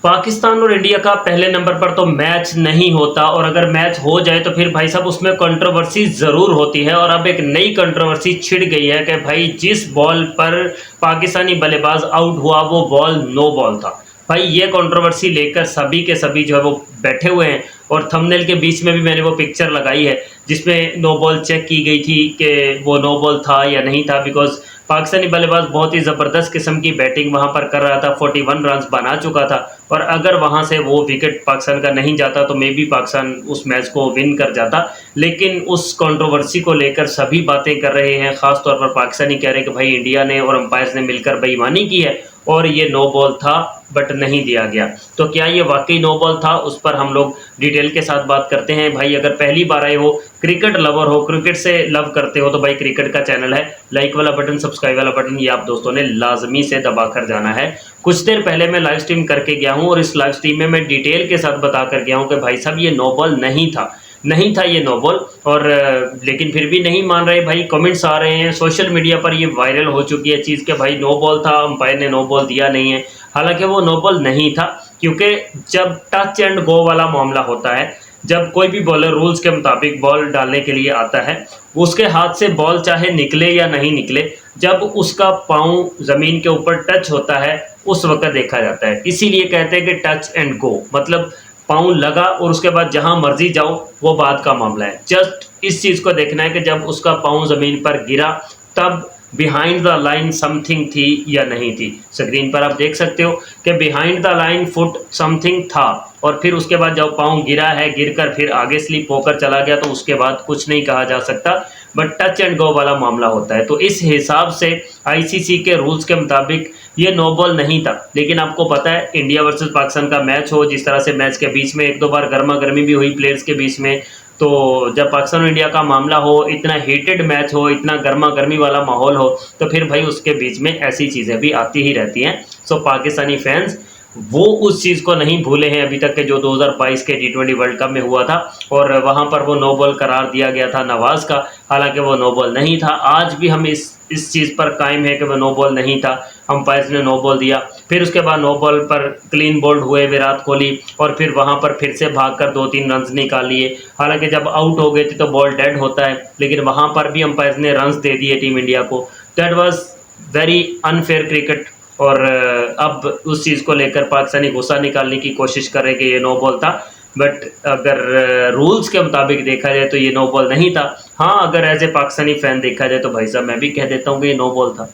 पाकिस्तान और इंडिया का पहले नंबर पर तो मैच नहीं होता, और अगर मैच हो जाए तो फिर भाई साहब उसमें कंट्रोवर्सी ज़रूर होती है। और अब एक नई कंट्रोवर्सी छिड़ गई है कि भाई जिस बॉल पर पाकिस्तानी बल्लेबाज आउट हुआ वो बॉल नो बॉल था। भाई ये कंट्रोवर्सी लेकर सभी के सभी जो है वो बैठे हुए हैं, और थंबनेल के बीच में भी मैंने वो पिक्चर लगाई है जिसमें नो बॉल चेक की गई थी कि वो नो बॉल था या नहीं था। बिकॉज पाकिस्तानी बल्लेबाज बहुत ही ज़बरदस्त किस्म की बैटिंग वहां पर कर रहा था, 41 रन बना चुका था, और अगर वहां से वो विकेट पाकिस्तान का नहीं जाता तो मे बी पाकिस्तान उस मैच को विन कर जाता। लेकिन उस कंट्रोवर्सी को लेकर सभी बातें कर रहे हैं, खास तौर पर पाकिस्तानी कह रहे हैं कि भाई इंडिया ने और अंपायर्स ने मिलकर बेईमानी की है और ये नो बॉल था बट नहीं दिया गया। तो क्या ये वाकई नो बॉल था, उस पर हम लोग डिटेल के साथ बात करते हैं। भाई अगर पहली बार आए हो, क्रिकेट लवर हो, क्रिकेट से लव करते हो, तो भाई क्रिकेट का चैनल है, लाइक वाला बटन, सब्सक्राइब वाला बटन, ये आप दोस्तों ने लाजमी से दबा कर जाना है। कुछ देर पहले मैं लाइव स्ट्रीम करके गया हूं और इस लाइव स्ट्रीम में मैं डिटेल के साथ बता कर गया हूं कि भाई साहब ये नो बॉल नहीं था ये नो बॉल। और लेकिन फिर भी नहीं मान रहे भाई, कमेंट्स आ रहे हैं, सोशल मीडिया पर ये वायरल हो चुकी है चीज़ कि भाई नो बॉल था, अंपायर ने नो बॉल दिया नहीं है। हालांकि वो नो बॉल नहीं था, क्योंकि जब टच एंड गो वाला मामला होता है, जब कोई भी बॉलर रूल्स के मुताबिक बॉल डालने के लिए आता है, उसके हाथ से बॉल चाहे निकले या नहीं निकले, जब उसका पाँव ज़मीन के ऊपर टच होता है उस वक्त देखा जाता है। इसीलिए कहते हैं कि टच एंड गो, मतलब पाँव लगा और उसके बाद जहां मर्जी जाओ वो बात का मामला है। जस्ट इस चीज़ को देखना है कि जब उसका पाँव ज़मीन पर गिरा तब बिहाइंड द लाइन समथिंग थी या नहीं थी। स्क्रीन पर आप देख सकते हो कि behind the line foot something था, और फिर उसके बाद जब पाँव गिरा है, गिरकर फिर आगे स्लिप होकर चला गया, तो उसके बाद कुछ नहीं कहा जा सकता, बट टच एंड गो वाला मामला होता है। तो इस हिसाब से आईसीसी के रूल्स के मुताबिक ये नो बॉल नहीं था। लेकिन आपको पता है इंडिया वर्सेस पाकिस्तान का मैच हो, जिस तरह से मैच के बीच में एक दो बार गर्मा गर्मी भी हुई प्लेयर्स के बीच में, तो जब पाकिस्तान और इंडिया का मामला हो, इतना हीटेड मैच हो, इतना गर्मा गर्मी वाला माहौल हो, तो फिर भाई उसके बीच में ऐसी चीज़ें भी आती ही रहती हैं। सो पाकिस्तानी फैंस वो उस चीज़ को नहीं भूले हैं अभी तक के जो 2022 के T20 वर्ल्ड कप में हुआ था, और वहाँ पर वो नो बॉल करार दिया गया था नवाज़ का। हालांकि वो नो बॉल नहीं था। आज भी हम इस चीज़ पर कायम है कि वो नो बॉल नहीं था, अंपायर्स ने नो बॉल दिया। फिर उसके बाद नो बॉल पर क्लीन बोल्ड हुए विराट कोहली, और फिर वहाँ पर फिर से भागकर 2-3 रन निकाल लिए। हालांकि जब आउट हो गए थे तो बॉल डेड होता है, लेकिन वहाँ पर भी अंपायर्स ने रन दे दिए टीम इंडिया को। That was very unfair cricket. और अब उस चीज़ को लेकर पाकिस्तानी गुस्सा निकालने की कोशिश कर रहे कि ये नो बॉल था, बट अगर रूल्स के मुताबिक देखा जाए तो ये नो बॉल नहीं था। हाँ, अगर एज ए पाकिस्तानी फ़ैन देखा जाए तो भाई साहब मैं भी कह देता हूँ कि ये नो बॉल था।